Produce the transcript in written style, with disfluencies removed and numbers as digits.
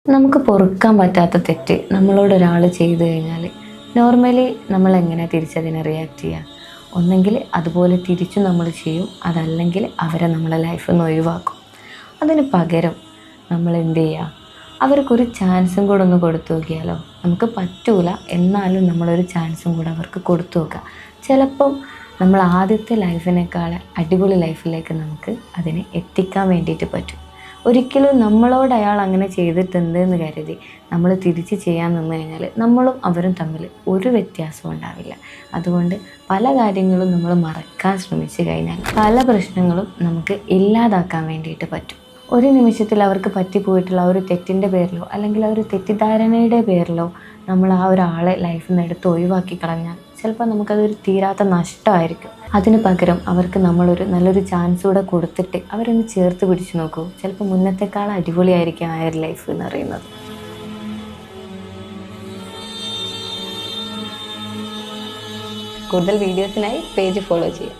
നമുക്ക് പൊറുക്കാൻ പറ്റാത്ത തെറ്റ് നമ്മളോട് ഒരാൾ ചെയ്തു കഴിഞ്ഞാൽ നോർമലി നമ്മൾ എങ്ങനെ തിരിച്ചതിനെ റിയാക്ട് ചെയ്യുക? ഒന്നെങ്കിൽ അതുപോലെ തിരിച്ചു നമ്മൾ ചെയ്യും, അതല്ലെങ്കിൽ അവരെ നമ്മളെ ലൈഫിൽ നിന്ന് ഒഴിവാക്കും. അതിന് പകരം നമ്മൾ എന്ത് ചെയ്യുക? അവർക്കൊരു ചാൻസും കൂടെ ഒന്ന് കൊടുത്തു നോക്കിയാലോ? നമുക്ക് പറ്റൂല, എന്നാലും നമ്മളൊരു ചാൻസും കൂടെ അവർക്ക് കൊടുത്തു നോക്കുക. ചിലപ്പം നമ്മൾ ആദ്യത്തെ ലൈഫിനേക്കാൾ അടിപൊളി ലൈഫിലേക്ക് നമുക്ക് അതിനെ എത്തിക്കാൻ വേണ്ടിയിട്ട് പറ്റും. ഒരിക്കലും നമ്മളോട് അയാൾ അങ്ങനെ ചെയ്തിട്ടുണ്ട് എന്ന് കരുതി നമ്മൾ തിരിച്ച് ചെയ്യാൻ നിന്ന് കഴിഞ്ഞാൽ നമ്മളും അവരും തമ്മിൽ ഒരു വ്യത്യാസവും ഉണ്ടാവില്ല. അതുകൊണ്ട് പല കാര്യങ്ങളും നമ്മൾ മറക്കാൻ ശ്രമിച്ചു കഴിഞ്ഞാൽ പല പ്രശ്നങ്ങളും നമുക്ക് ഇല്ലാതാക്കാൻ വേണ്ടിയിട്ട് പറ്റും. ഒരു നിമിഷത്തിൽ അവർക്ക് പറ്റിപ്പോയിട്ടുള്ള ഒരു തെറ്റിൻ്റെ പേരിലോ അല്ലെങ്കിൽ ആ ഒരു തെറ്റിദ്ധാരണയുടെ പേരിലോ നമ്മൾ ആ ഒരാളെ ലൈഫിൽ നിന്ന് എടുത്ത് ഒഴിവാക്കി കളഞ്ഞാൽ ചിലപ്പോൾ നമുക്കതൊരു തീരാത്ത നഷ്ടമായിരിക്കും. അതിന് പകരം അവർക്ക് നമ്മളൊരു നല്ലൊരു ചാൻസ് കൂടെ കൊടുത്തിട്ട് അവരൊന്ന് ചേർത്ത് പിടിച്ച് നോക്കൂ. ചിലപ്പോൾ മുന്നത്തെക്കാൾ അടിപൊളിയായിരിക്കും ആ ഒരു ലൈഫ് എന്ന് പറയുന്നത്. കൂടുതൽ വീഡിയോസിനായി പേജ് ഫോളോ ചെയ്യാം.